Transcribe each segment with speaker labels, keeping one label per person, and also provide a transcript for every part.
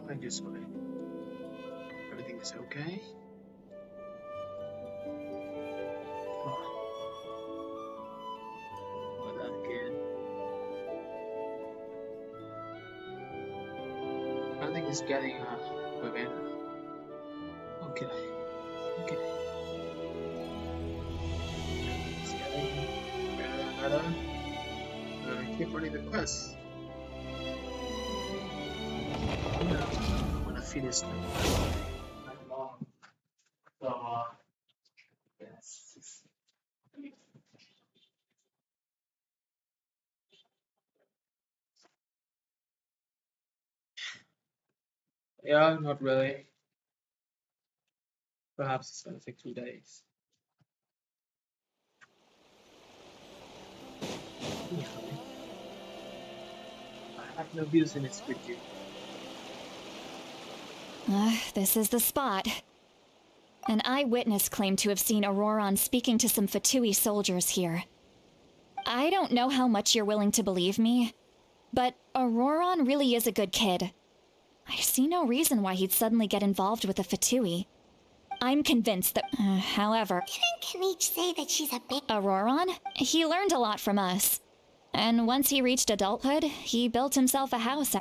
Speaker 1: I just want everything is okay. Oh, well, that again. Everything is getting within. Okay, okay. It's getting better and better. Keep running the quest. I'm gonna finish them. I'm long. So, yes. Yeah, not really. Perhaps it's gonna take 2 days. Usually. I have no business with you.
Speaker 2: This is the spot. An eyewitness claimed to have seen Auroron speaking to some Fatui soldiers here. I don't know how much you're willing to believe me, but Auroron really is a good kid. I see no reason why he'd suddenly get involved with a Fatui. I'm convinced that, however...
Speaker 3: Didn't Knight say that she's a big...
Speaker 2: Auroron? He learned a lot from us. And once he reached adulthood, he built himself a house.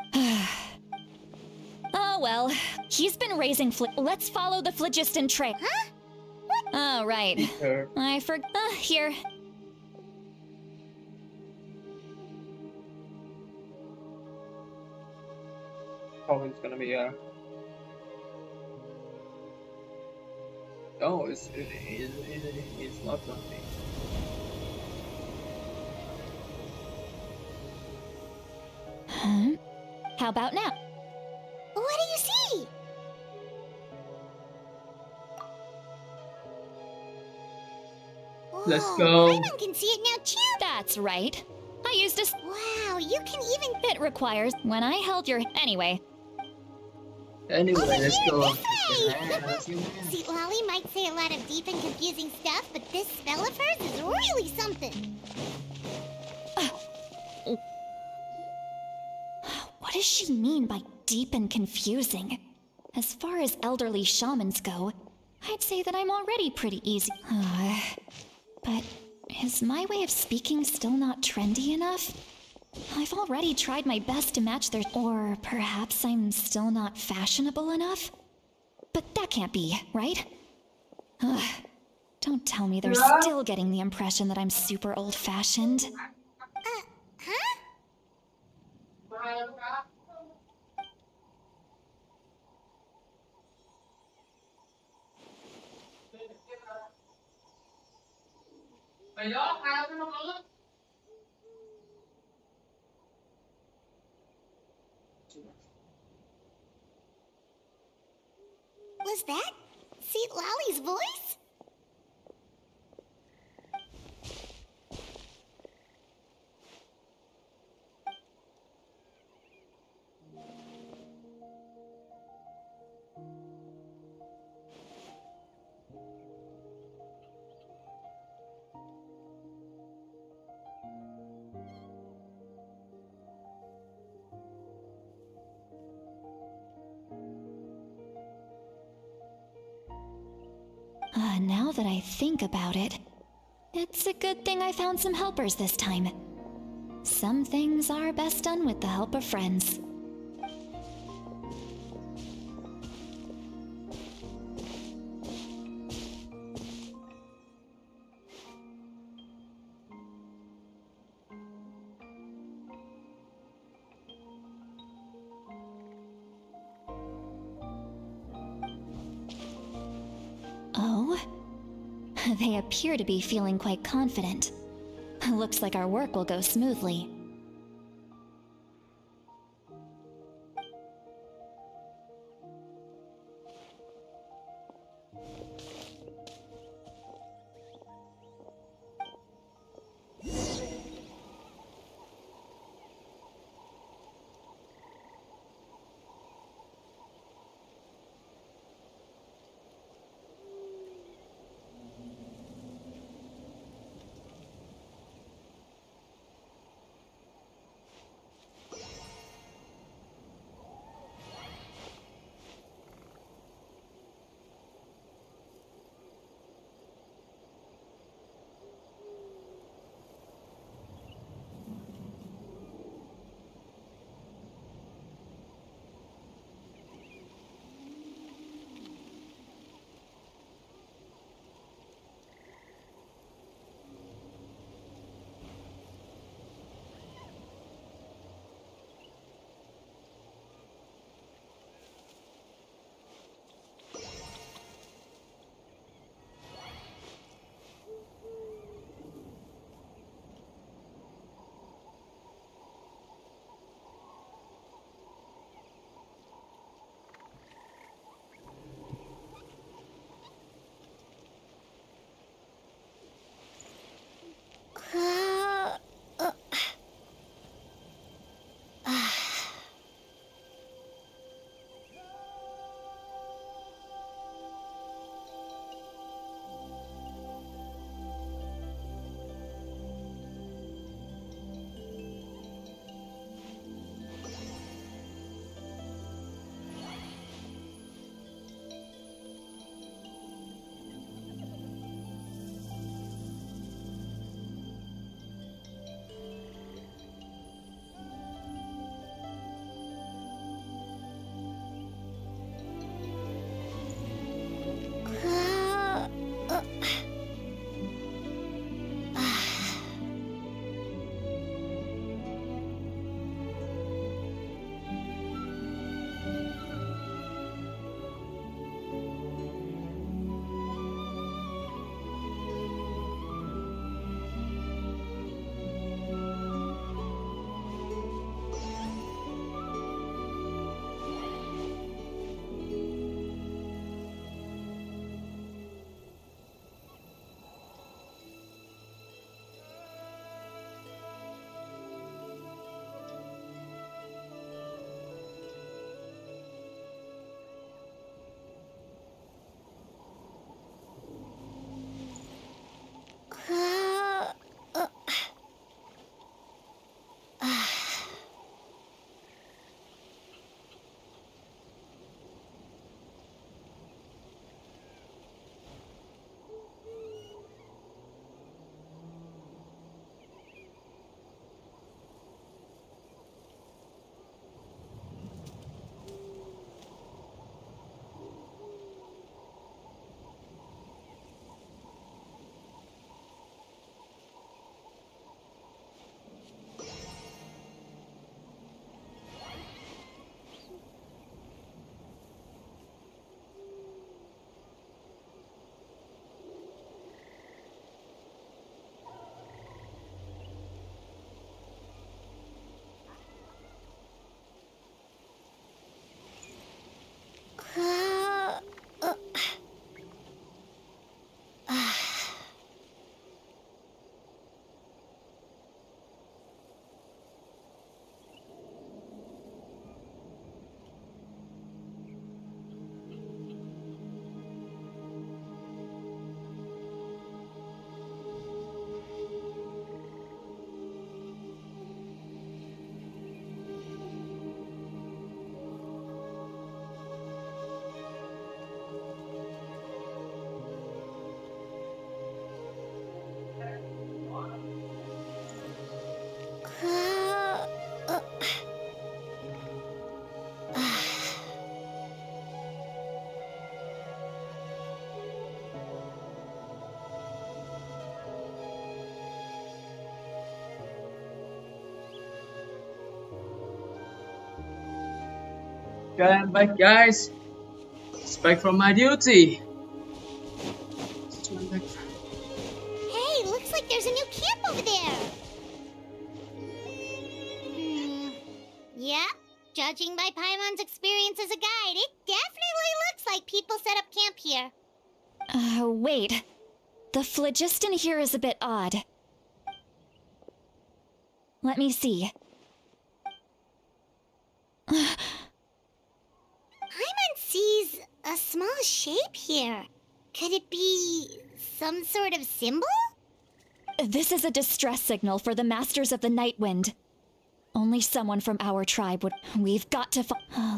Speaker 2: Oh well, he's been raising Let's follow the phlogiston trail.
Speaker 3: Huh?
Speaker 2: Oh, right.
Speaker 1: Sure.
Speaker 2: I forgot. Here.
Speaker 1: Probably it's gonna be oh, it's not gonna be.
Speaker 2: Huh? How about now?
Speaker 3: What do you see?
Speaker 1: Let's
Speaker 3: Whoa,
Speaker 1: go.
Speaker 3: Paimon can see it now too.
Speaker 2: That's right. I used a...
Speaker 3: Wow, you can even...
Speaker 2: It requires... When I held your... Anyway.
Speaker 1: Anyway,
Speaker 3: Over
Speaker 1: let's
Speaker 3: here,
Speaker 1: go.
Speaker 3: this way. See, Lolly might say a lot of deep and confusing stuff, but this spell of hers is really something.
Speaker 2: What does she mean by deep and confusing? As far as elderly shamans go, I'd say that I'm already pretty easy. But is my way of speaking still not trendy enough? I've already tried my best to match their... Or perhaps I'm still not fashionable enough? But that can't be, right? Don't tell me they're still getting the impression that I'm super old-fashioned.
Speaker 3: Huh? Was that Seat Lolly's voice?
Speaker 2: Now that I think about it, it's a good thing I found some helpers this time. Some things are best done with the help of friends. Oh? They appear to be feeling quite confident. Looks like our work will go smoothly.
Speaker 3: Uh, uh, uh, uh, uh.
Speaker 4: Okay, I'm back, guys. It's back from my duty.
Speaker 3: Hey, looks like there's a new camp over there. Yeah, judging by Paimon's experience as a guide, it definitely looks like people set up camp here.
Speaker 2: Wait. The phlogiston here is a bit odd. Let me see.
Speaker 3: Paimon sees a small shape here. Could it be some sort of symbol?
Speaker 2: This is a distress signal for the Masters of the Night Wind. Only someone from our tribe would... We've got to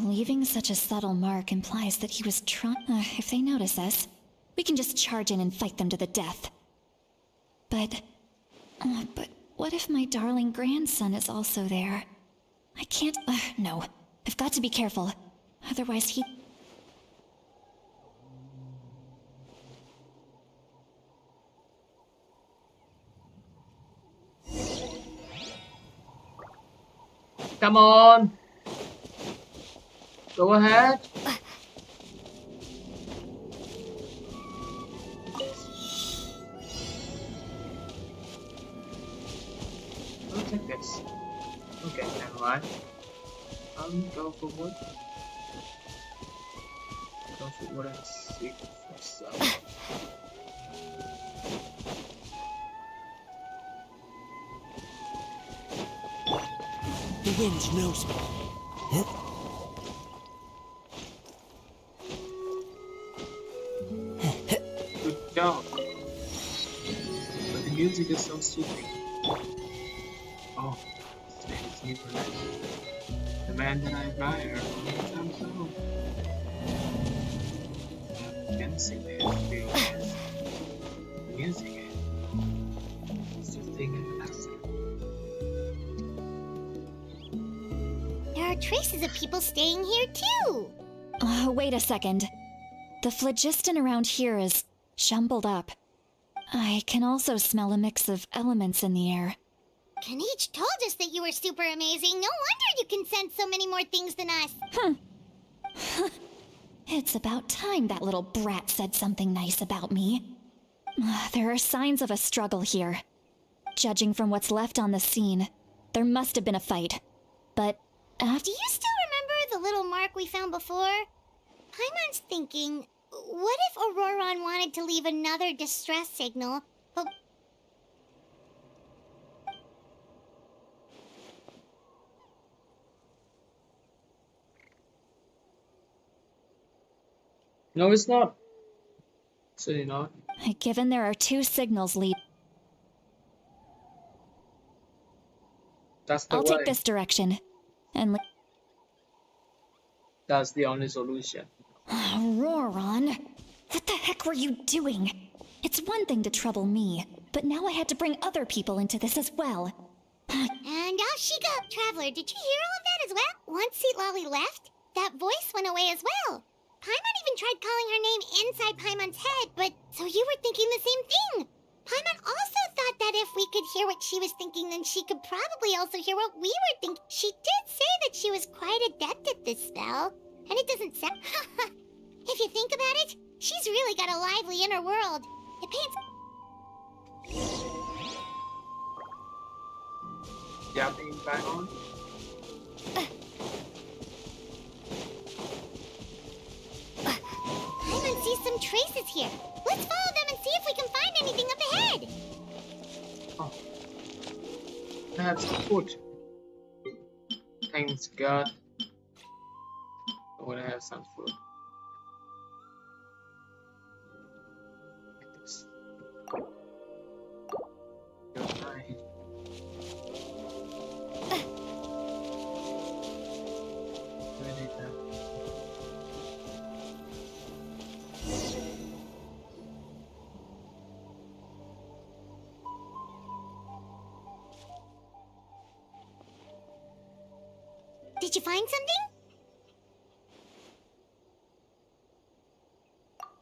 Speaker 2: leaving such a subtle mark implies that he was trying... if they notice us, we can just charge in and fight them to the death. But what if my darling grandson is also there? I can't... no. I've got to be careful. Otherwise he...
Speaker 4: Come on. Go ahead.
Speaker 1: I'll take this. Okay, never mind. Go forward. Go forward and seek for some.
Speaker 5: The wind knows me.
Speaker 1: Good job. But the music is so soothing. Oh, it's me for life. The man that I admire all the time so. I can sing the experience. The music is soothing and relaxing.
Speaker 3: There are traces of people staying here too.
Speaker 2: wait a second. The phlogiston around here is jumbled up. I can also smell a mix of elements in the air.
Speaker 3: Kanich told us that you were super amazing. No wonder you can sense so many more things than us.
Speaker 2: It's about time that little brat said something nice about me. There are signs of a struggle here. Judging from what's left on the scene, there must have been a fight. But after...
Speaker 3: Do you still remember the little mark we found before? Paimon's thinking, what if Auroron wanted to leave another distress signal, but...
Speaker 4: No, it's not. Actually not.
Speaker 2: Given there are two signals lead...
Speaker 4: That's the
Speaker 2: I'll
Speaker 4: way.
Speaker 2: take this direction. And
Speaker 4: That's the only solution.
Speaker 2: Roran, what the heck were you doing? It's one thing to trouble me, but now I had to bring other people into this as well.
Speaker 3: And out she go. Traveler, did you hear all of that as well? Once Seat Lolly left, that voice went away as well. Paimon even tried calling her name inside Paimon's head, but so you were thinking the same thing. Paimon also thought that if we could hear what she was thinking, then she could probably also hear what we were thinking. She did say that she was quite adept at this spell, and it doesn't sound... If you think about it, she's really got a lively inner world. It paints...
Speaker 1: Jumping back on.
Speaker 3: Paimon sees some traces here. Let's follow them and see if we can find anything up ahead.
Speaker 1: Oh. That's food. Thanks God. I wanna have some food. Like this. You're right. Where did that?
Speaker 3: Did you find something?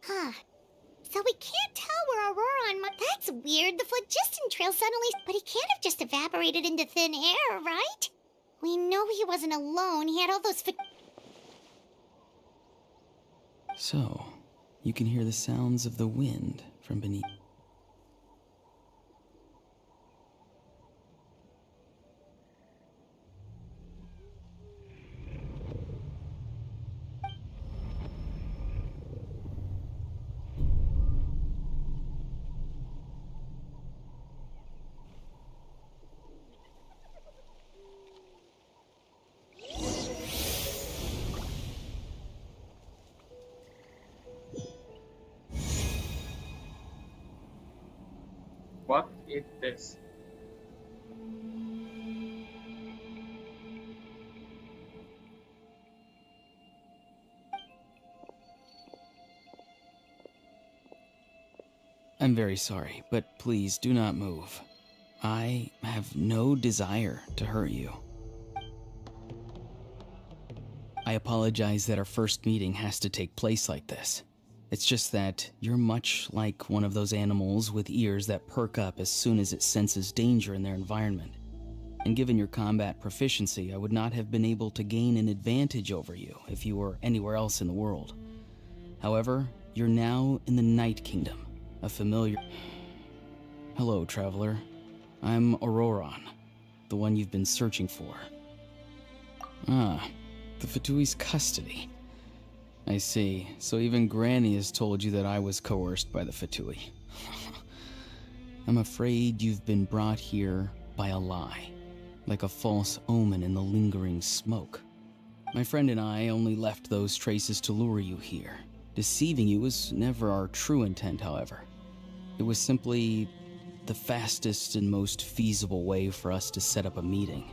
Speaker 3: Huh. So we can't tell where Auroran That's weird. The phlogiston trail suddenly... But he can't have just evaporated into thin air, right? We know he wasn't alone. He had all those...
Speaker 5: So, you can hear the sounds of the wind from beneath.
Speaker 1: What is this?
Speaker 5: I'm very sorry, but please do not move. I have no desire to hurt you. I apologize that our first meeting has to take place like this. It's just that you're much like one of those animals with ears that perk up as soon as it senses danger in their environment. And given your combat proficiency, I would not have been able to gain an advantage over you if you were anywhere else in the world. However, you're now in the Night Kingdom, a familiar... Hello, traveler. I'm Auroran, the one you've been searching for. Ah, the Fatui's custody. I see. So even Granny has told you that I was coerced by the Fatui. I'm afraid you've been brought here by a lie, like a false omen in the lingering smoke. My friend and I only left those traces to lure you here. Deceiving you was never our true intent, however. It was simply the fastest and most feasible way for us to set up a meeting.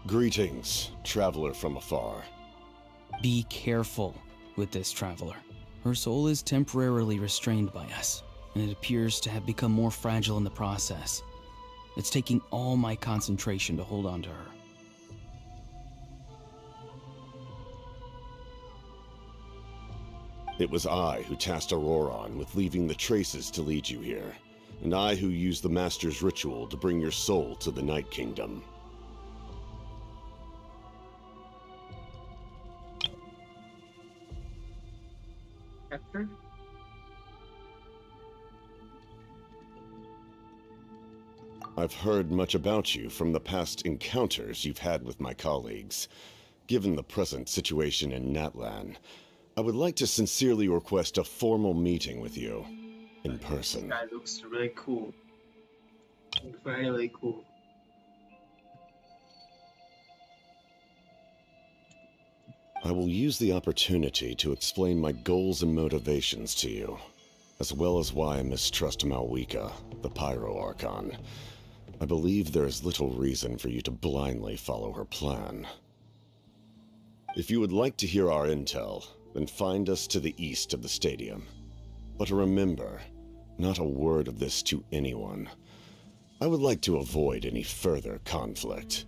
Speaker 6: Greetings, traveler from afar.
Speaker 5: Be careful with this traveler. Her soul is temporarily restrained by us, and it appears to have become more fragile in the process. It's taking all my concentration to hold on to her.
Speaker 6: It was I who tasked Auroran with leaving the traces to lead you here, and I who used the Master's ritual to bring your soul to the Night Kingdom.
Speaker 1: Capture?
Speaker 6: I've heard much about you from the past encounters you've had with my colleagues. Given the present situation in Natlan, I would like to sincerely request a formal meeting with you, in
Speaker 1: This
Speaker 6: person.
Speaker 1: guy looks really cool. Incredibly cool.
Speaker 6: I will use the opportunity to explain my goals and motivations to you, as well as why I mistrust Malwika, the Pyro Archon. I believe there is little reason for you to blindly follow her plan. If you would like to hear our intel, then find us to the east of the stadium. But remember, not a word of this to anyone. I would like to avoid any further conflict.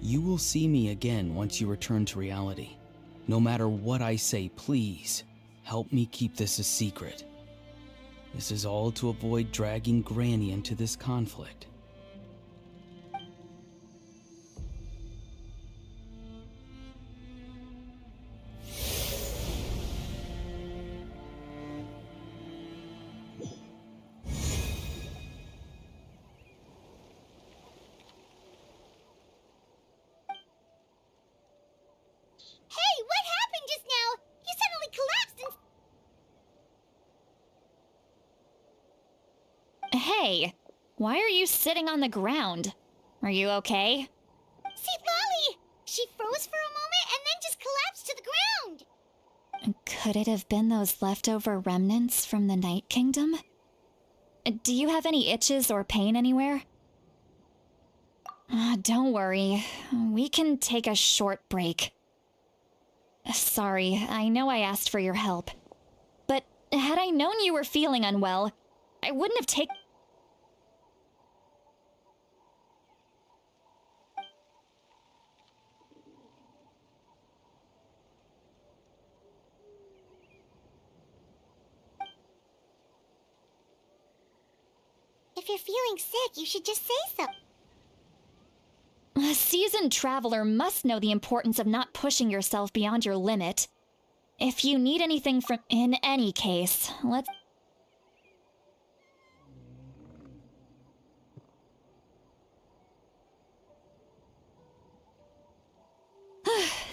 Speaker 5: You will see me again once you return to reality. No matter what I say, please, help me keep this a secret. This is all to avoid dragging Granny into this conflict.
Speaker 3: Hey, what happened just now? You suddenly collapsed and...
Speaker 2: Hey, why are you sitting on the ground? Are you okay?
Speaker 3: See, Lolly! She froze for a moment and then just collapsed to the ground!
Speaker 2: Could it have been those leftover remnants from the Night Kingdom? Do you have any itches or pain anywhere? Don't worry. We can take a short break. Sorry, I know I asked for your help. But had I known you were feeling unwell, I wouldn't have taken...
Speaker 3: If you're feeling sick, you should just say so.
Speaker 2: A seasoned traveler must know the importance of not pushing yourself beyond your limit. If you need anything from... In any case, let's...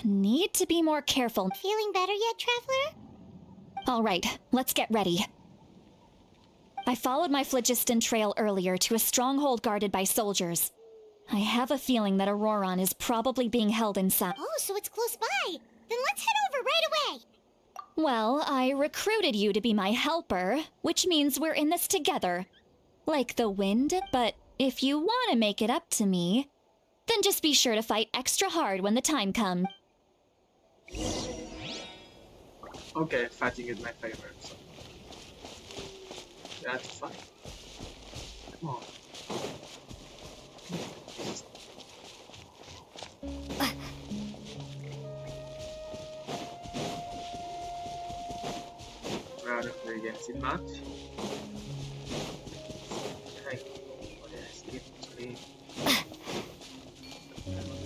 Speaker 2: Need to be more careful.
Speaker 3: Feeling better yet, Traveler?
Speaker 2: All right, let's get ready. I followed my phlogiston trail earlier to a stronghold guarded by soldiers. I have a feeling that Auroron is probably being held inside.
Speaker 3: Oh, so it's close by. Then let's head over right away.
Speaker 2: Well, I recruited you to be my helper, which means we're in this together. Like the wind, but if you want to make it up to me, then just be sure to fight extra hard when the time comes.
Speaker 1: Okay, fighting is my favorite. So. That's fine. Come on. Rather than against much. Okay. What is it to me?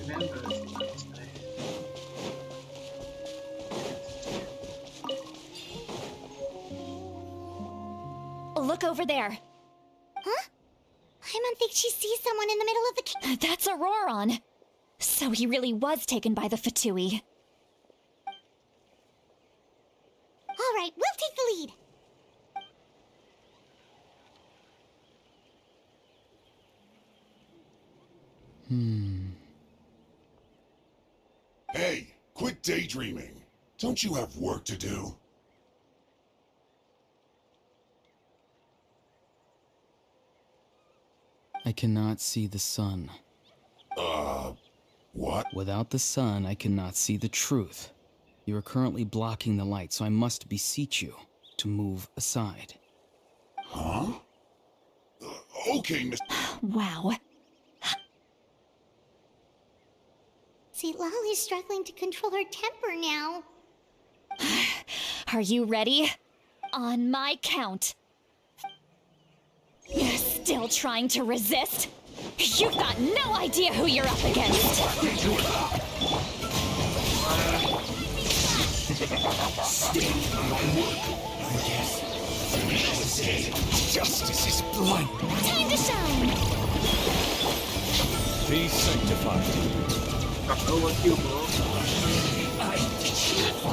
Speaker 1: Remember this.
Speaker 2: Look over there.
Speaker 3: Huh? Paimon thinks she sees someone in the middle of the...
Speaker 2: That's Auroron. So he really was taken by the Fatui.
Speaker 3: All right, we'll take the lead.
Speaker 7: Hey, quit daydreaming. Don't you have work to do?
Speaker 5: I cannot see the sun.
Speaker 7: What?
Speaker 5: Without the sun, I cannot see the truth. You are currently blocking the light, so I must beseech you to move aside.
Speaker 7: Huh? Okay, Miss...
Speaker 2: Wow.
Speaker 3: See, Lolly's struggling to control her temper now.
Speaker 2: Are you ready? On my count. Still trying to resist? You've got no idea who you're up against.
Speaker 7: Justice is blind.
Speaker 2: Time to shine.
Speaker 7: Be sanctified.
Speaker 1: That's overkill, bro.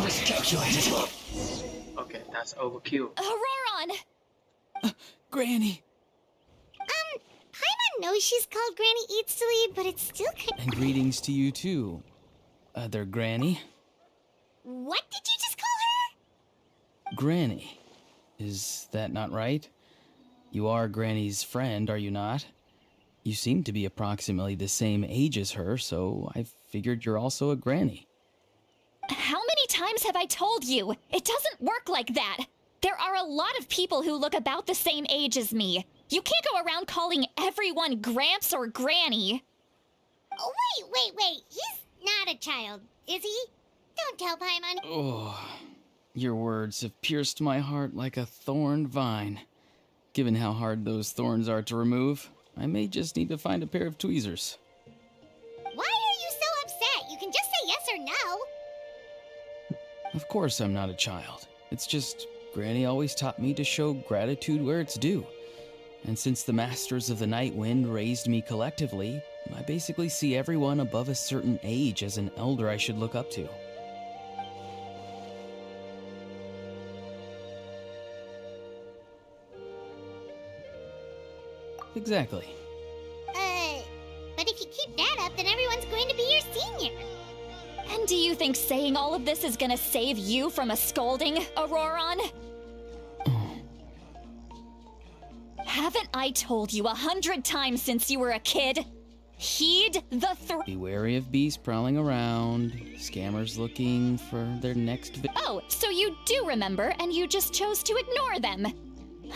Speaker 7: Miscalculated.
Speaker 1: Okay, that's overkill.
Speaker 2: Auroron!
Speaker 5: Granny!
Speaker 3: Paimon knows she's called Granny Eats to Lead, but it's still kind
Speaker 5: And greetings to you too, other Granny.
Speaker 3: What did you just call her?
Speaker 5: Granny. Is that not right? You are Granny's friend, are you not? You seem to be approximately the same age as her, so I figured you're also a granny.
Speaker 2: How many times have I told you? It doesn't work like that. There are a lot of people who look about the same age as me. You can't go around calling everyone Gramps or Granny.
Speaker 3: Oh, wait. He's not a child, is he? Don't tell Paimon.
Speaker 5: Oh, your words have pierced my heart like a thorned vine. Given how hard those thorns are to remove, I may just need to find a pair of tweezers.
Speaker 3: Why are you so upset? You can just say yes or no.
Speaker 5: Of course I'm not a child. It's just, Granny always taught me to show gratitude where it's due. And since the Masters of the Night Wind raised me collectively, I basically see everyone above a certain age as an elder I should look up to. Exactly.
Speaker 3: But if you keep that up, then everyone's going to be your senior.
Speaker 2: And do you think saying all of this is gonna save you from a scolding, Auroron? Haven't I told you 100 times since you were a kid? Heed the
Speaker 5: Be wary of beasts prowling around, scammers looking for their next
Speaker 2: Oh, so you do remember, and you just chose to ignore them.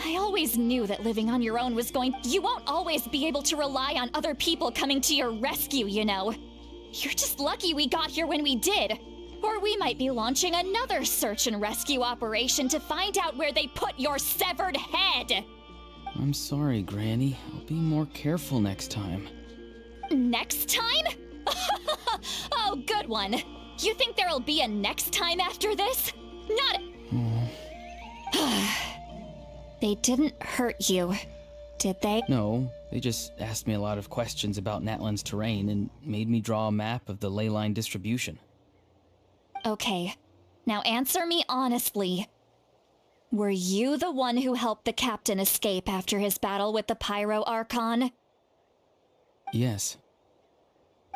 Speaker 2: I always knew that living on your own was You won't always be able to rely on other people coming to your rescue, you know. You're just lucky we got here when we did. Or we might be launching another search and rescue operation to find out where they put your severed head.
Speaker 5: I'm sorry, Granny. I'll be more careful next time.
Speaker 2: Next time? Oh, good one. You think there'll be a next time after this? Not. They didn't hurt you, did they?
Speaker 5: No, they just asked me a lot of questions about Natlan's terrain and made me draw a map of the ley line distribution.
Speaker 2: Okay, now answer me honestly. Were you the one who helped the captain escape after his battle with the Pyro Archon?
Speaker 5: Yes.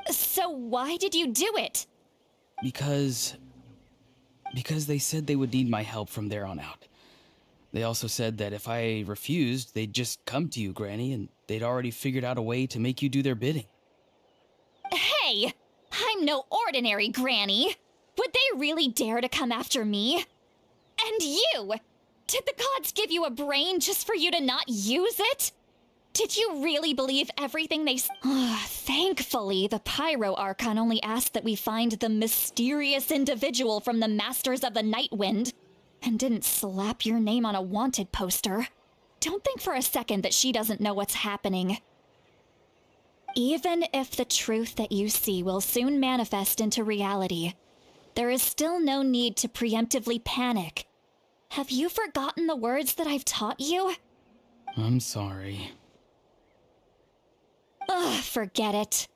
Speaker 2: So why did you do it?
Speaker 5: Because they said they would need my help from there on out. They also said that if I refused, they'd just come to you, Granny, and they'd already figured out a way to make you do their bidding.
Speaker 2: Hey! I'm no ordinary Granny! Would they really dare to come after me? And you! Did the gods give you a brain just for you to not use it? Did you really believe everything they Thankfully, the Pyro Archon only asked that we find the mysterious individual from the Masters of the Night Wind, and didn't slap your name on a wanted poster. Don't think for a second that she doesn't know what's happening. Even if the truth that you see will soon manifest into reality, there is still no need to preemptively panic. Have you forgotten the words that I've taught you?
Speaker 5: I'm sorry.
Speaker 2: Ugh, forget it.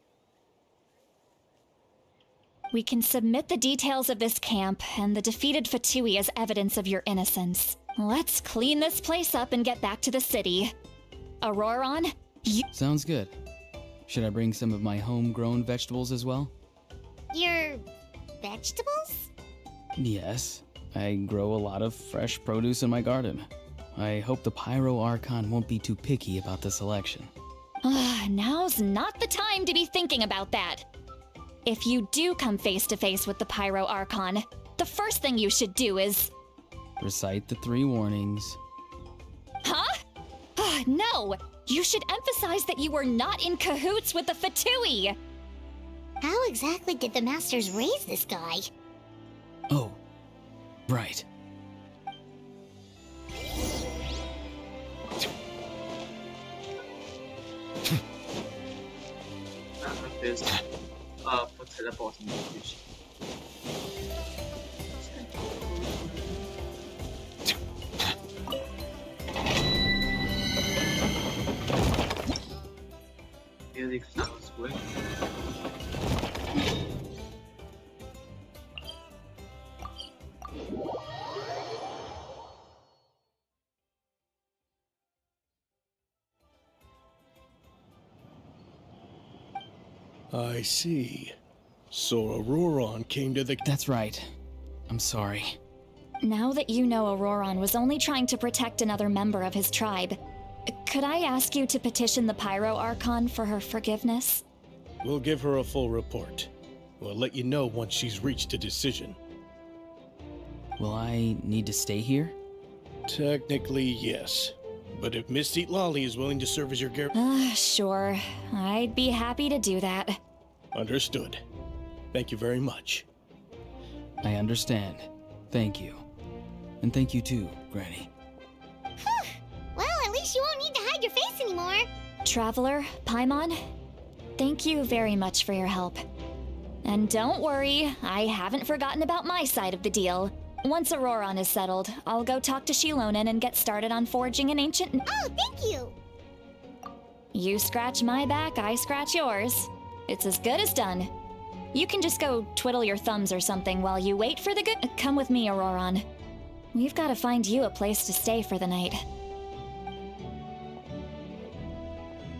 Speaker 2: We can submit the details of this camp and the defeated Fatui as evidence of your innocence. Let's clean this place up and get back to the city. Auroron, you—
Speaker 5: Sounds good. Should I bring some of my homegrown vegetables as well?
Speaker 3: Your vegetables?
Speaker 5: Yes. I grow a lot of fresh produce in my garden. I hope the Pyro Archon won't be too picky about the selection.
Speaker 2: Now's not the time to be thinking about that. If you do come face to face with the Pyro Archon, the first thing you should do is—
Speaker 5: Recite the 3 warnings.
Speaker 2: Huh? No! You should emphasize that you were not in cahoots with the Fatui!
Speaker 3: How exactly did the Masters raise this guy?
Speaker 5: Oh, right.
Speaker 1: This for teleporting location. Here the clouds work.
Speaker 8: I see. So Auroron came to the—
Speaker 5: That's right. I'm sorry.
Speaker 2: Now that you know Auroron was only trying to protect another member of his tribe, Could I ask you to petition the Pyro Archon for her forgiveness?
Speaker 8: We'll give her a full report. We'll let you know once she's reached a decision.
Speaker 5: Will I need to stay here?
Speaker 8: Technically, yes. But if Miss Lolly is willing to serve as your
Speaker 2: Sure. I'd be happy to do that.
Speaker 8: Understood. Thank you very much.
Speaker 5: I understand. Thank you. And thank you too, Granny.
Speaker 3: Well, at least you won't need to hide your face anymore.
Speaker 2: Traveler, Paimon, thank you very much for your help. And don't worry, I haven't forgotten about my side of the deal. Once Auroron is settled, I'll go talk to Shilonen and get started on forging an ancient...
Speaker 3: Oh, thank you!
Speaker 2: You scratch my back, I scratch yours. It's as good as done. You can just go twiddle your thumbs or something while you wait for the good... Come with me, Auroron. We've got to find you a place to stay for the night.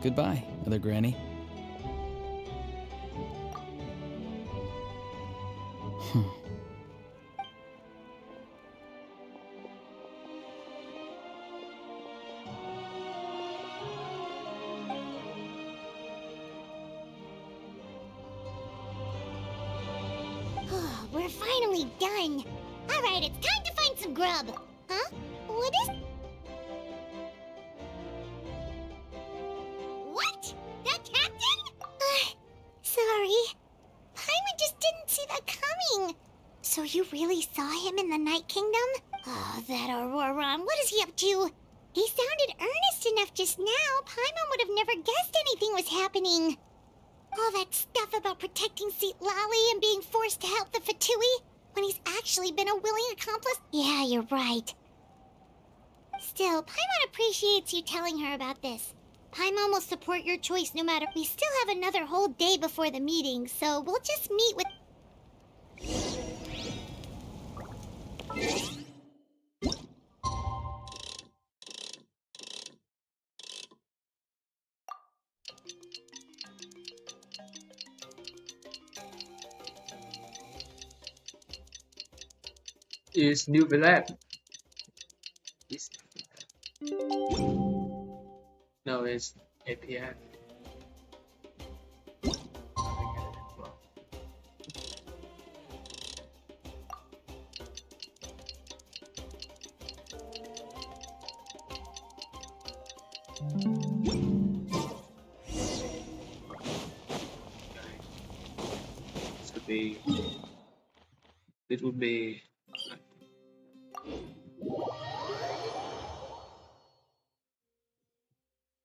Speaker 5: Goodbye, Mother Granny.
Speaker 3: We're finally done. All right, it's time to find some grub. Huh? What is... What? That captain? Sorry. Paimon just didn't see that coming. So you really saw him in the Night Kingdom? Oh, that Auroron. What is he up to? He sounded earnest enough just now. Paimon would have never guessed anything was happening. All that stuff about protecting Seat Lolly and being forced to help the Fatui when he's actually been a willing accomplice? Yeah, you're right. Still, Paimon appreciates you telling her about this. Paimon will support your choice no matter. We still have another whole day before the meeting, so we'll just meet with...
Speaker 1: Is New Villette. No, it's APF. It would be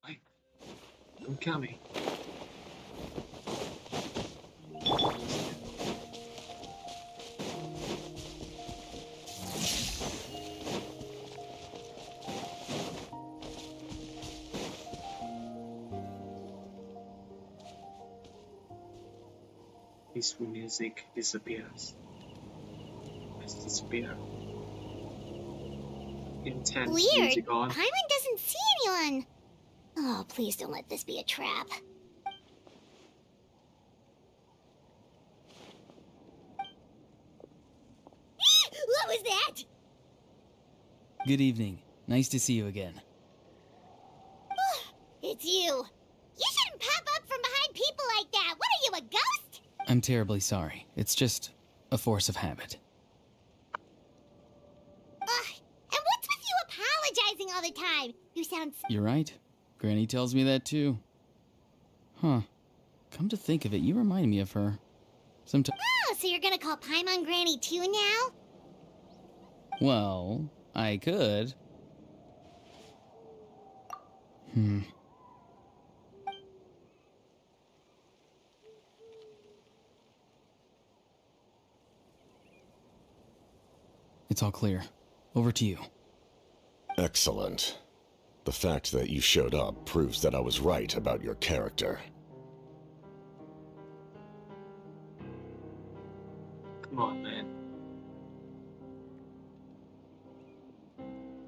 Speaker 1: Wait, I'm coming. Peaceful music disappears. Let's disappear. Intense
Speaker 3: Weird.
Speaker 1: music on.
Speaker 3: Paimon doesn't see anyone. Oh, please don't let this be a trap. What was that?
Speaker 5: Good evening. Nice to see you again.
Speaker 3: It's you. You shouldn't pop up from behind people like that. What are you, a ghost?
Speaker 5: I'm terribly sorry. It's just a force of habit.
Speaker 3: And what's with you apologizing all the time? You sound...
Speaker 5: You're right. Granny tells me that too. Huh. Come to think of it, you remind me of her. Sometimes.
Speaker 3: Oh, so you're gonna call Paimon Granny too now?
Speaker 5: Well, I could. It's all clear. Over to you.
Speaker 6: Excellent. The fact that you showed up proves that I was right about your character.
Speaker 1: Come on, man.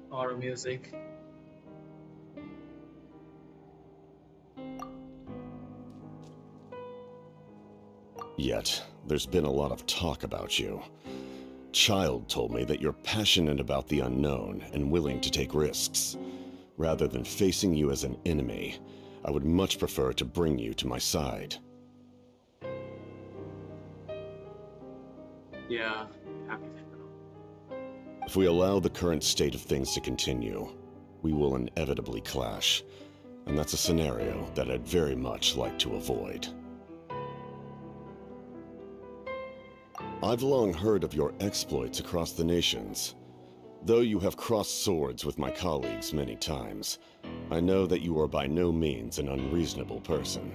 Speaker 1: Horror music.
Speaker 6: Yet, there's been a lot of talk about you. Child told me that you're passionate about the unknown and willing to take risks. Rather than facing you as an enemy, I would much prefer to bring you to my side.
Speaker 1: Yeah, happy to know.
Speaker 6: If we allow the current state of things to continue, we will inevitably clash, and that's a scenario that I'd very much like to avoid. I've long heard of your exploits across the nations. Though you have crossed swords with my colleagues many times, I know that you are by no means an unreasonable person.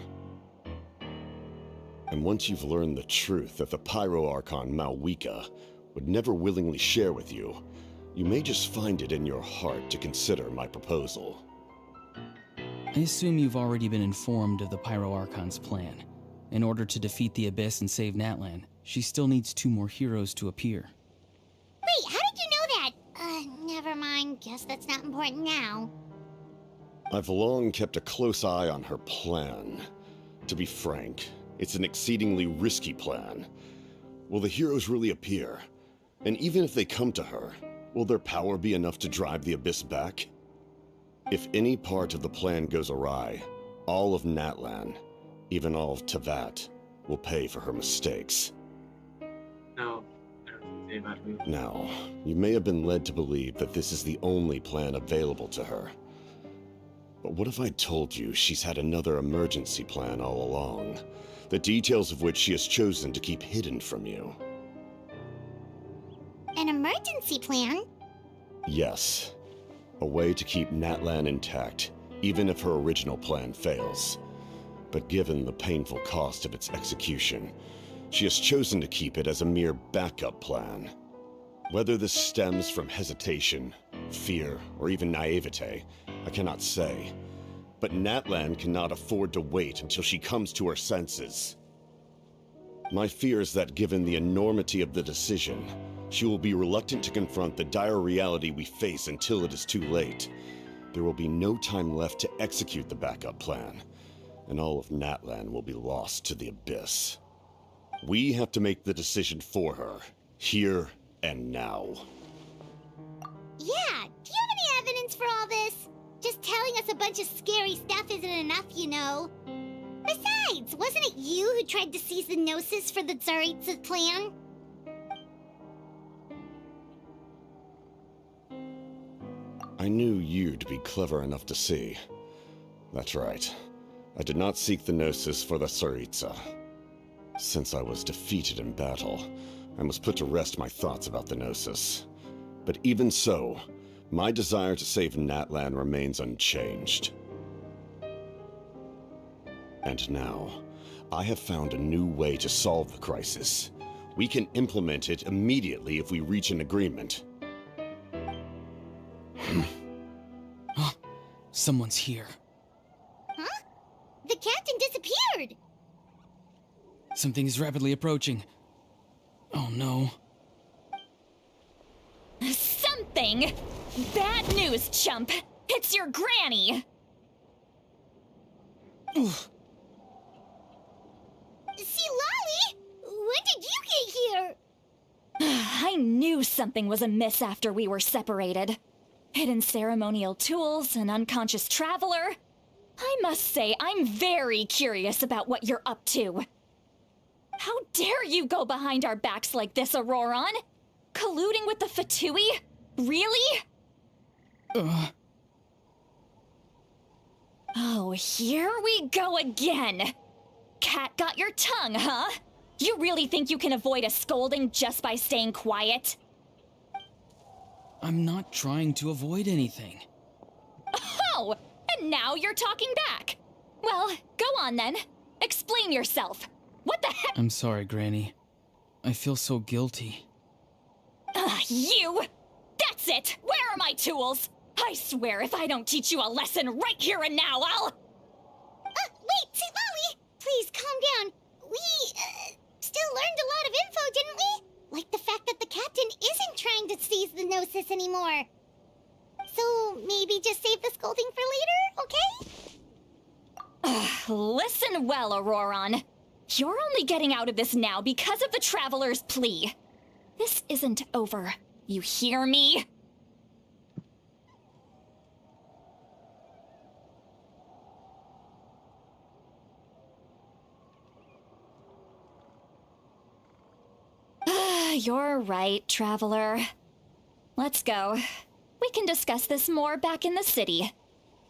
Speaker 6: And once you've learned the truth that the Pyro Archon Malwika would never willingly share with you, you may just find it in your heart to consider my proposal.
Speaker 5: I assume you've already been informed of the Pyro Archon's plan. In order to defeat the Abyss and save Natlan, she still needs 2 more heroes to appear.
Speaker 3: Wait, how did you know that? Never mind. Guess that's not important now.
Speaker 6: I've long kept a close eye on her plan. To be frank, it's an exceedingly risky plan. Will the heroes really appear? And even if they come to her, will their power be enough to drive the Abyss back? If any part of the plan goes awry, all of Natlan, even all of Teyvat, will pay for her mistakes.
Speaker 1: No, I don't say about me.
Speaker 6: Now, you may have been led to believe that this is the only plan available to her. But what if I told you she's had another emergency plan all along, the details of which she has chosen to keep hidden from you?
Speaker 3: An emergency plan?
Speaker 6: Yes. A way to keep Natlan intact, even if her original plan fails. But given the painful cost of its execution, she has chosen to keep it as a mere backup plan. Whether this stems from hesitation, fear, or even naivete, I cannot say. But Natlan cannot afford to wait until she comes to her senses. My fear is that given the enormity of the decision, she will be reluctant to confront the dire reality we face until it is too late. There will be no time left to execute the backup plan, and all of Natlan will be lost to the Abyss. We have to make the decision for her, here and now.
Speaker 3: Yeah, do you have any evidence for all this? Just telling us a bunch of scary stuff isn't enough, you know. Besides, wasn't it you who tried to seize the Gnosis for the Tsaritsa's plan?
Speaker 6: I knew you'd be clever enough to see. That's right. I did not seek the Gnosis for the Tsaritsa. Since I was defeated in battle, I must put to rest my thoughts about the Gnosis. But even so, my desire to save Natlan remains unchanged. And now, I have found a new way to solve the crisis. We can implement it immediately if we reach an agreement.
Speaker 5: Someone's here.
Speaker 3: Huh? The captain disappeared!
Speaker 5: Something is rapidly approaching. Oh no.
Speaker 2: Something? Bad news, chump! It's your granny!
Speaker 3: See, Lolly? When did you get here?
Speaker 2: I knew something was amiss after we were separated. Hidden ceremonial tools, an unconscious traveler. I must say, I'm very curious about what you're up to. How dare you go behind our backs like this, Auroron? Colluding with the Fatui? Really? Oh, here we go again. Cat got your tongue, huh? You really think you can avoid a scolding just by staying quiet?
Speaker 5: I'm not trying to avoid anything.
Speaker 2: Oh, and now you're talking back. Well, go on then. Explain yourself. What the heck?
Speaker 5: I'm sorry, Granny. I feel so guilty.
Speaker 2: You! That's it! Where are my tools? I swear if I don't teach you a lesson right here and now, I'll...
Speaker 3: Wait, see, Lolly! Please, calm down. We, still learned a lot of info, didn't we? Like the fact that the captain isn't trying to seize the Gnosis anymore. So, maybe just save the scolding for later, okay?
Speaker 2: Listen well, Auroron. You're only getting out of this now because of the Traveler's plea. This isn't over. You hear me? You're right, Traveler. Let's go. We can discuss this more back in the city.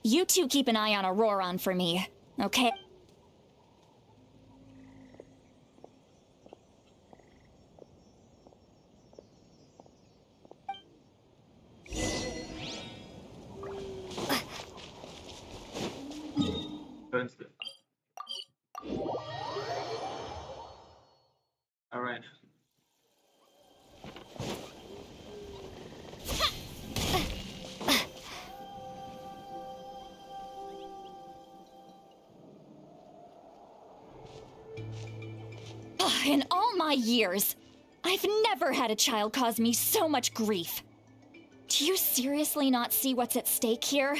Speaker 2: You two keep an eye on Auroron for me, okay?
Speaker 1: Burns it. Alright.
Speaker 2: In all my years, I've never had a child cause me so much grief. Do you seriously not see what's at stake here?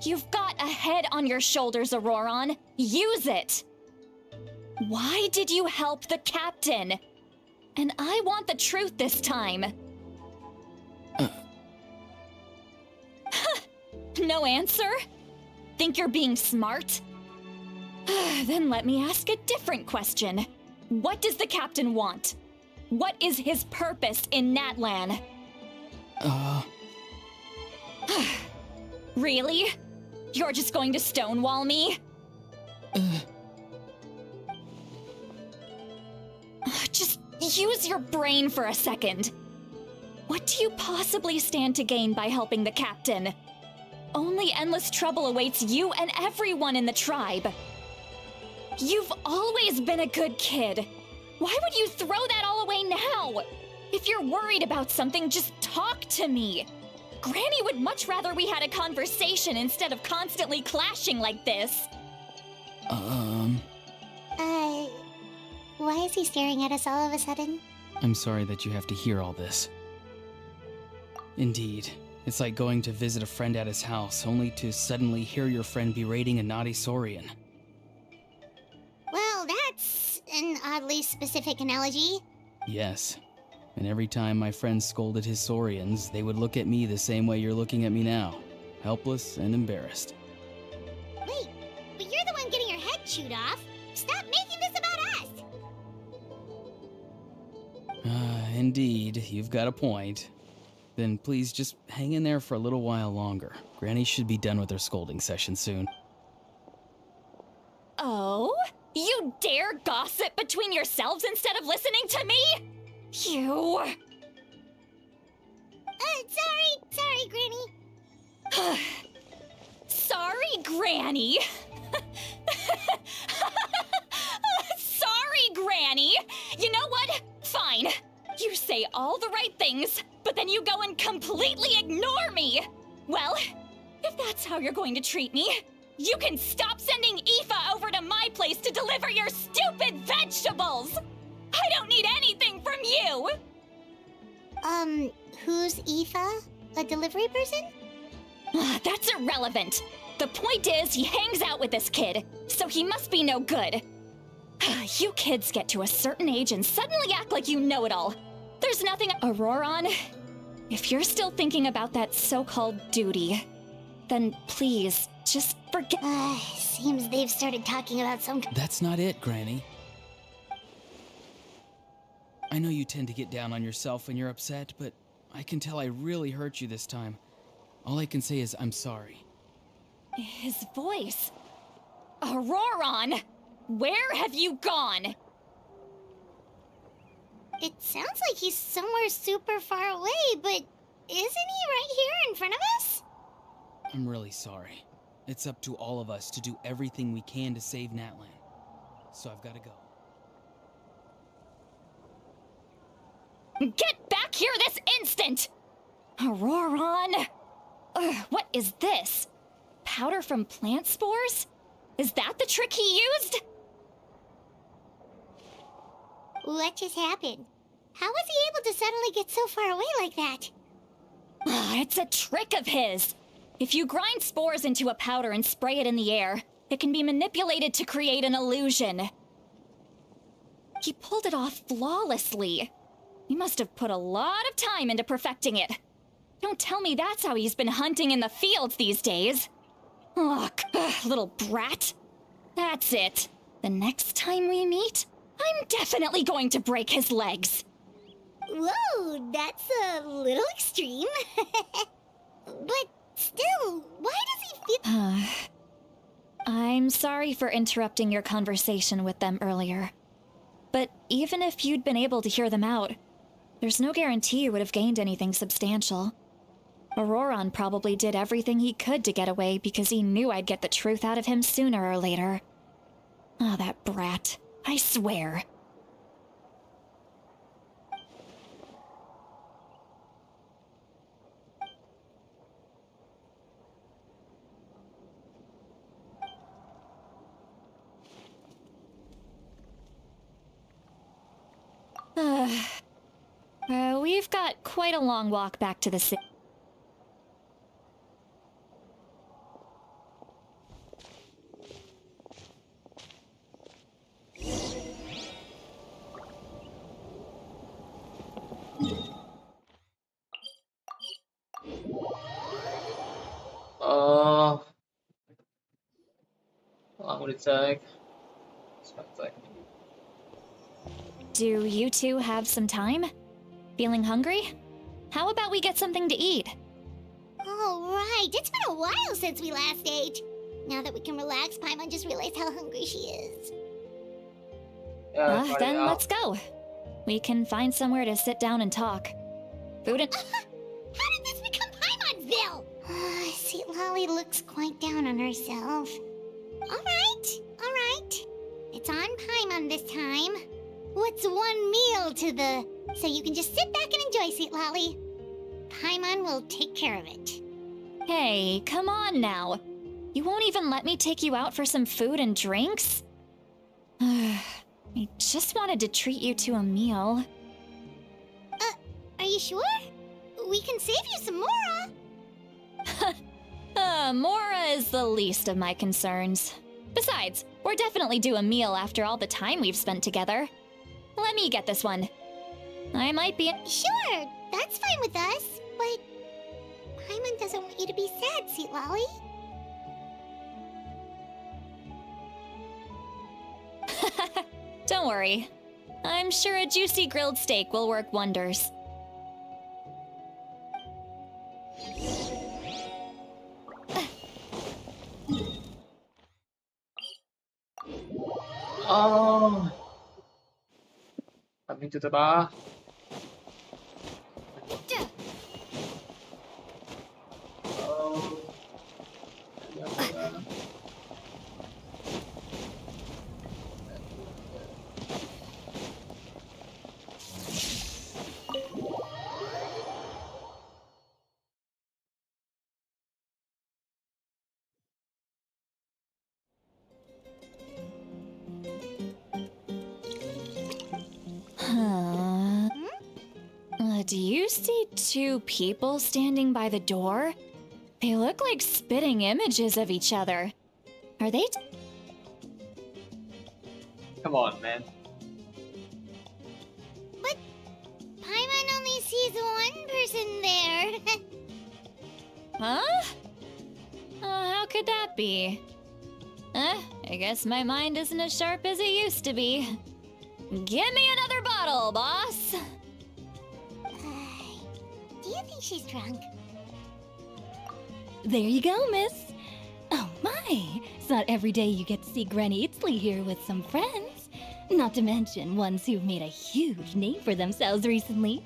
Speaker 2: You've got a head on your shoulders, Auroron. Use it! Why did you help the captain? And I want the truth this time. No answer? Think you're being smart? Then let me ask a different question. What does the captain want? What is his purpose in Natlan? Really? You're just going to stonewall me? Just use your brain for a second. What do you possibly stand to gain by helping the captain? Only endless trouble awaits you and everyone in the tribe. You've always been a good kid. Why would you throw that all away now? If you're worried about something, just talk to me. Granny would much rather we had a conversation instead of constantly clashing like this.
Speaker 3: Why is he staring at us all of a sudden?
Speaker 5: I'm sorry that you have to hear all this. Indeed, it's like going to visit a friend at his house, only to suddenly hear your friend berating a naughty Saurian.
Speaker 3: Well, that's an oddly specific analogy.
Speaker 5: Yes, and every time my friend scolded his Saurians, they would look at me the same way you're looking at me now, helpless and embarrassed.
Speaker 3: Wait, but you're the one getting your head chewed off. Stop making this about us!
Speaker 5: Indeed, you've got a point. Then please just hang in there for a little while longer. Granny should be done with her scolding session soon.
Speaker 2: Oh? You dare gossip between yourselves instead of listening to me? You...
Speaker 3: Sorry, Granny.
Speaker 2: Sorry, Granny. Sorry, Granny. You know what? Fine. You say all the right things, but then you go and completely ignore me. Well, if that's how you're going to treat me, you can stop sending Aoife over to my place to deliver your stupid vegetables. I don't need anything from you.
Speaker 3: Who's Aoife? A delivery person?
Speaker 2: That's irrelevant. The point is, he hangs out with this kid, so he must be no good. You kids get to a certain age and suddenly act like you know it all. There's nothing... Auroron, if you're still thinking about that so-called duty, then please, just forget...
Speaker 3: Seems they've started talking about some...
Speaker 5: That's not it, Granny. I know you tend to get down on yourself when you're upset, but I can tell I really hurt you this time. All I can say is I'm sorry.
Speaker 2: His voice... Auroron! Where have you gone?
Speaker 3: It sounds like he's somewhere super far away, but isn't he right here in front of us?
Speaker 5: I'm really sorry. It's up to all of us to do everything we can to save Natlan. So I've got to go.
Speaker 2: Get back here this instant! Auroron! What is this? Powder from plant spores? Is that the trick he used?
Speaker 3: What just happened? How was he able to suddenly get so far away like that?
Speaker 2: It's a trick of his. If you grind spores into a powder and spray it in the air, it can be manipulated to create an illusion. He pulled it off flawlessly. He must have put a lot of time into perfecting it. Don't tell me that's how he's been hunting in the fields these days. Ugh, little brat. That's it. The next time we meet, I'm definitely going to break his legs.
Speaker 3: Whoa, that's a little extreme. But still, why does he feel...
Speaker 2: I'm sorry for interrupting your conversation with them earlier. But even if you'd been able to hear them out, there's no guarantee you would have gained anything substantial. Auroron probably did everything he could to get away because he knew I'd get the truth out of him sooner or later. Oh, that brat. I swear. We've got quite a long walk back to the city.
Speaker 4: How long would it take? It's gonna take.
Speaker 2: Do you two have some time? Feeling hungry? How about we get something to eat?
Speaker 3: Oh, right. It's been a while since we last ate. Now that we can relax, Paimon just realized how hungry she is.
Speaker 4: Yeah, find
Speaker 2: Then
Speaker 4: it out.
Speaker 2: let's go. We can find somewhere to sit down and talk. Food and...
Speaker 3: How did this become Paimonville? Sweet Lolly looks quite down on herself. All right. It's on Paimon this time. What's one meal to the... So you can just sit back and enjoy, Sweet Lolly. Paimon will take care of it.
Speaker 2: Hey, come on now. You won't even let me take you out for some food and drinks? I just wanted to treat you to a meal.
Speaker 3: Are you sure? We can save you some Mora.
Speaker 2: Mora is the least of my concerns. Besides, we're definitely due a meal after all the time we've spent together. Let me get this one. I might be...
Speaker 3: Sure, that's fine with us, but Paimon doesn't want you to be sad, Sweet Lolly.
Speaker 2: Don't worry. I'm sure a juicy grilled steak will work wonders.
Speaker 4: Oh, coming to the bar. Oh.
Speaker 2: Do you see two people standing by the door? They look like spitting images of each other. Are they...
Speaker 4: Come on, man.
Speaker 3: But Paimon only sees one person there.
Speaker 2: Huh? How could that be? I guess my mind isn't as sharp as it used to be. Give me another bottle, boss!
Speaker 3: Do you think she's drunk?
Speaker 9: There you go, miss. Oh my, it's not every day you get to see Granny Itzley here with some friends. Not to mention ones who've made a huge name for themselves recently.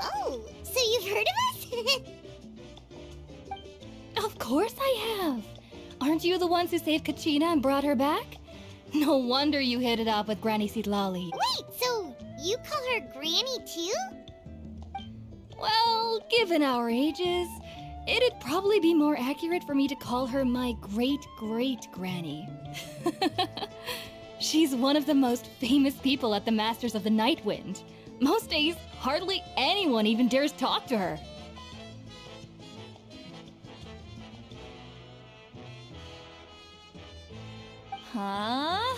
Speaker 3: Oh, so you've heard of us?
Speaker 9: Of course I have. Aren't you the ones who saved Kachina and brought her back? No wonder you hit it off with Granny Seedlolly.
Speaker 3: Wait, so you call her Granny too?
Speaker 9: Well, given our ages, it'd probably be more accurate for me to call her my great-great-granny. She's one of the most famous people at the Masters of the Nightwind. Most days, hardly anyone even dares talk to her.
Speaker 2: Huh?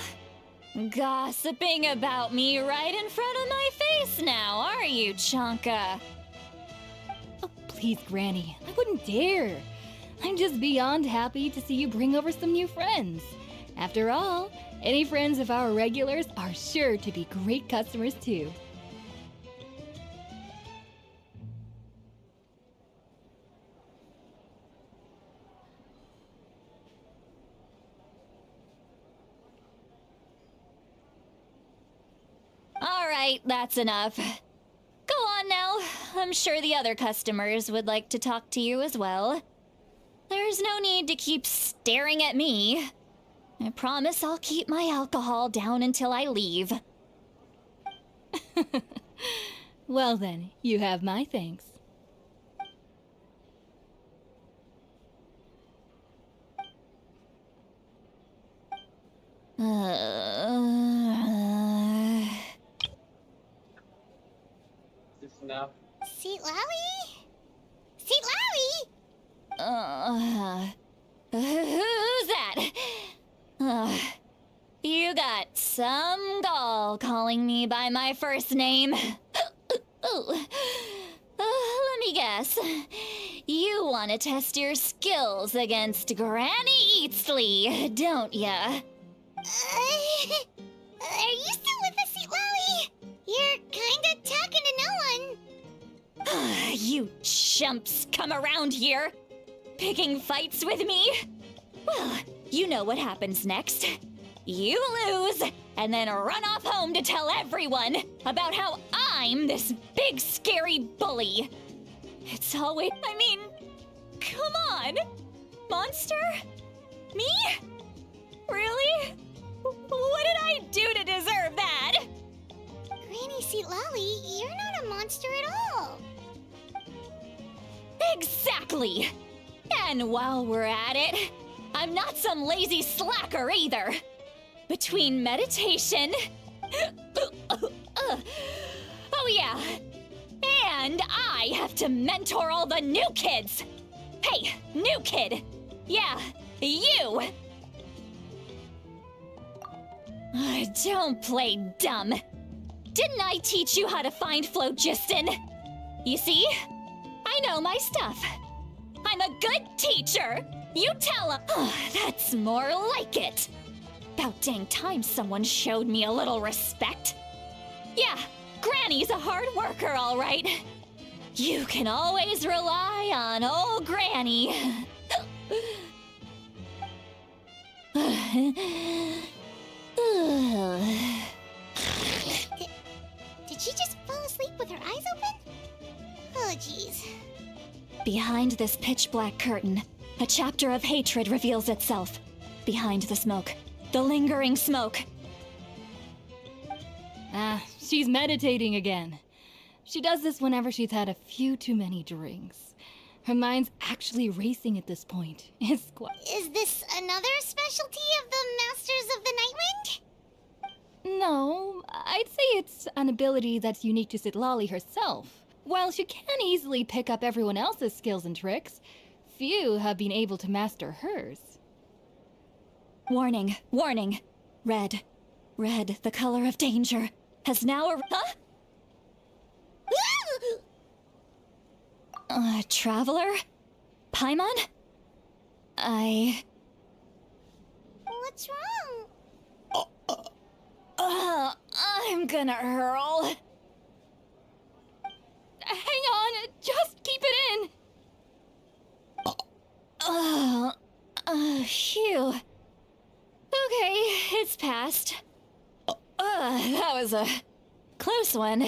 Speaker 2: Gossiping about me right in front of my face now, are you, Chonka?
Speaker 9: Oh, please, Granny, I wouldn't dare. I'm just beyond happy to see you bring over some new friends. After all, any friends of our regulars are sure to be great customers too.
Speaker 2: right, that's enough. Go on now. I'm sure the other customers would like to talk to you as well. There's no need to keep staring at me. I promise I'll keep my alcohol down until I leave.
Speaker 9: Well then, you have my thanks.
Speaker 1: This enough.
Speaker 3: Seat Lowy? Seat Lowy?
Speaker 2: Who's that? You got some gall calling me by my first name. Let me guess. You want to test your skills against Granny Eatsley, don't ya?
Speaker 3: Are you still with us, Seat Lowy? You're kinda talking to no one.
Speaker 2: You chumps come around here, picking fights with me? Well, you know what happens next. You lose, and then run off home to tell everyone about how I'm this big scary bully. It's always, come on. Monster? Me? Really? What did I do to deserve that?
Speaker 3: Granny Seat Lowy, you're not a monster at all.
Speaker 2: Exactly! And while we're at it, I'm not some lazy slacker either. Between meditation... oh yeah. And I have to mentor all the new kids. Hey, new kid. Yeah, you. Don't play dumb. Didn't I teach you how to find phlogiston? You see? I know my stuff. I'm a good teacher. You tell 'em. That's more like it. About dang time someone showed me a little respect. Yeah, Granny's a hard worker, all right. You can always rely on old Granny.
Speaker 3: Did she just fall asleep with her eyes open? Oh, jeez.
Speaker 2: Behind this pitch-black curtain, a chapter of hatred reveals itself. Behind the smoke, the lingering smoke.
Speaker 9: She's meditating again. She does this whenever she's had a few too many drinks. Her mind's actually racing at this point. It's quite...
Speaker 3: Is this another specialty of the Masters of the Nightwind?
Speaker 9: No, I'd say it's an ability that's unique to Citlali herself. While she can easily pick up everyone else's skills and tricks, few have been able to master hers.
Speaker 2: Warning, warning. Red. Red, the color of danger, has now Huh? Traveler? Paimon?
Speaker 3: What's wrong?
Speaker 2: I'm gonna hurl.
Speaker 9: Hang on, just keep it in.
Speaker 2: Phew. Okay, it's passed. That was a close one.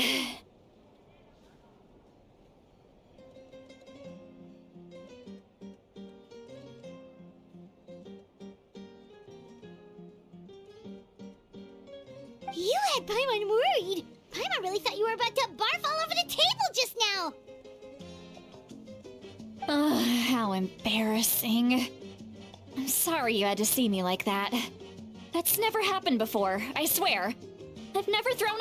Speaker 3: You had Paimon worried. Paimon really thought you were about to barf all over the table just now.
Speaker 2: How embarrassing. I'm sorry you had to see me like that. That's never happened before, I swear. I've never thrown...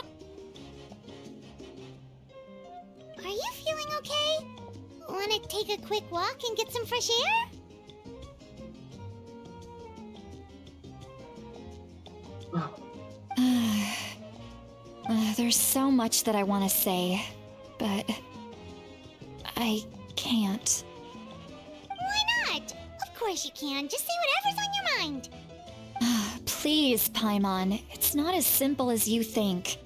Speaker 3: Are you feeling okay? Wanna take a quick walk and get some fresh air?
Speaker 2: There's so much that I want to say, but I can't.
Speaker 3: Why not? Of course you can. Just say whatever's on your mind.
Speaker 2: Please, Paimon, it's not as simple as you think.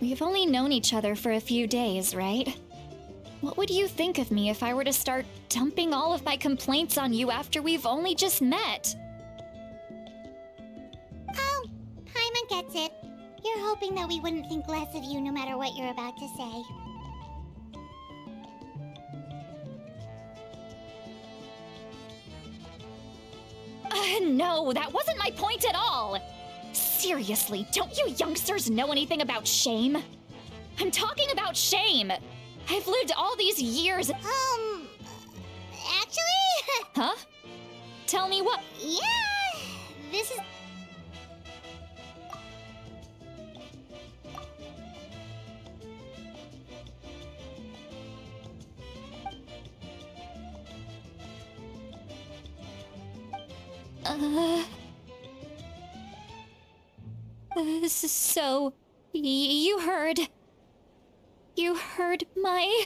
Speaker 2: We've only known each other for a few days, right? What would you think of me if I were to start dumping all of my complaints on you after we've only just met?
Speaker 3: Oh, Paimon gets it. You're hoping that we wouldn't think less of you no matter what you're about to say.
Speaker 2: No, that wasn't my point at all! Seriously, don't you youngsters know anything about shame? I'm talking about shame! I've lived all these years.
Speaker 3: Actually?
Speaker 2: Huh? Tell me what.
Speaker 3: Yeah, this is.
Speaker 2: So, you heard. You heard my.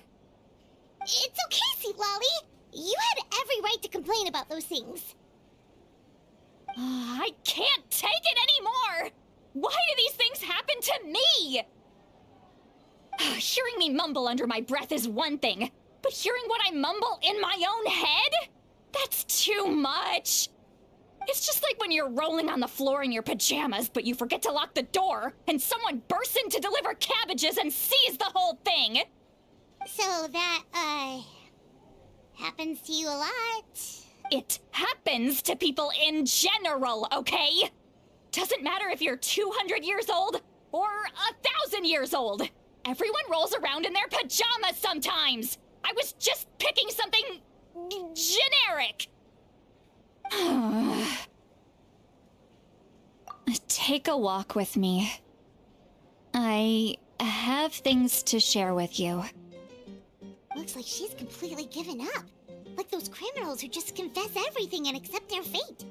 Speaker 3: It's okay, Sweet Lolly. You had every right to complain about those things.
Speaker 2: I can't take it anymore! Why do these things happen to me? Hearing me mumble under my breath is one thing, but hearing what I mumble in my own head? That's too much! It's just like when you're rolling on the floor in your pajamas, but you forget to lock the door, and someone bursts in to deliver cabbages and sees the whole thing!
Speaker 3: So that, happens to you a lot.
Speaker 2: It happens to people in general, okay? Doesn't matter if you're 200 years old or 1,000 years old. Everyone rolls around in their pajamas sometimes. I was just picking something generic. Take a walk with me. I have things to share with you.
Speaker 3: Looks like she's completely given up. Like those criminals who just confess everything and accept their fate.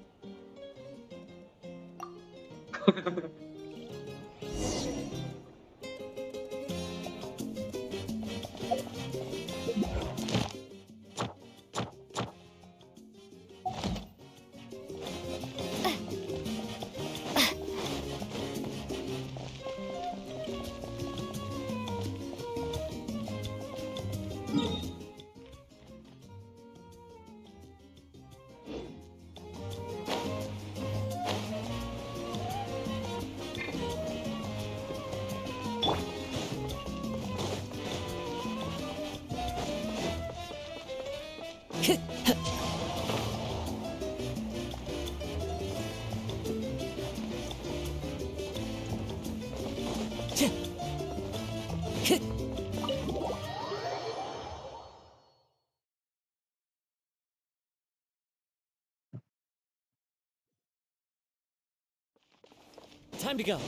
Speaker 10: Time to go.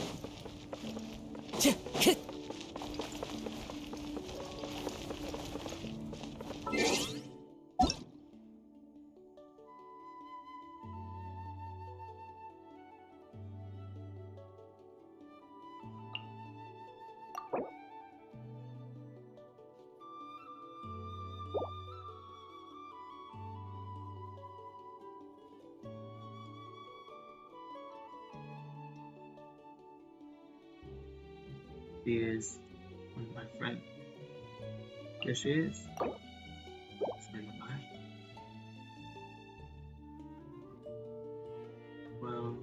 Speaker 1: She is one of my friends. There she is. Friend of mine. Well,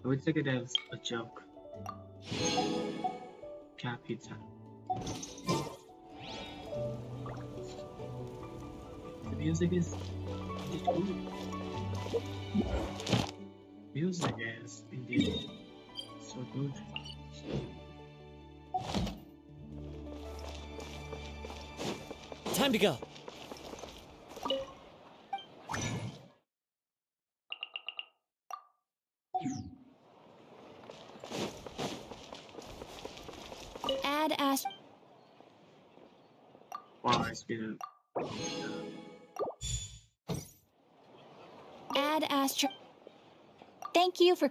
Speaker 1: I would take it as a joke. Cat pizza. The music is good. Music is indeed so good.
Speaker 10: Time to go.
Speaker 2: Ad Ast.
Speaker 1: Wow, it's been
Speaker 2: Ad Astra. Thank you for.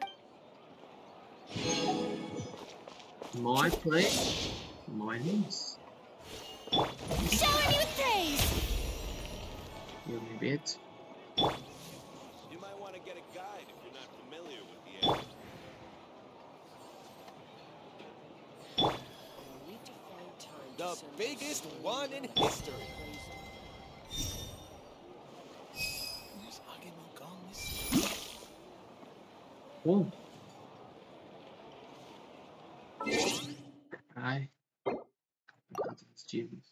Speaker 1: my place, my news.
Speaker 3: Shower me with praise!
Speaker 1: Give me a bit.
Speaker 7: You might want to get a guide if you're not familiar with
Speaker 11: The biggest one in history. Where's Agemo gone?
Speaker 1: Oh. Hi. It's James.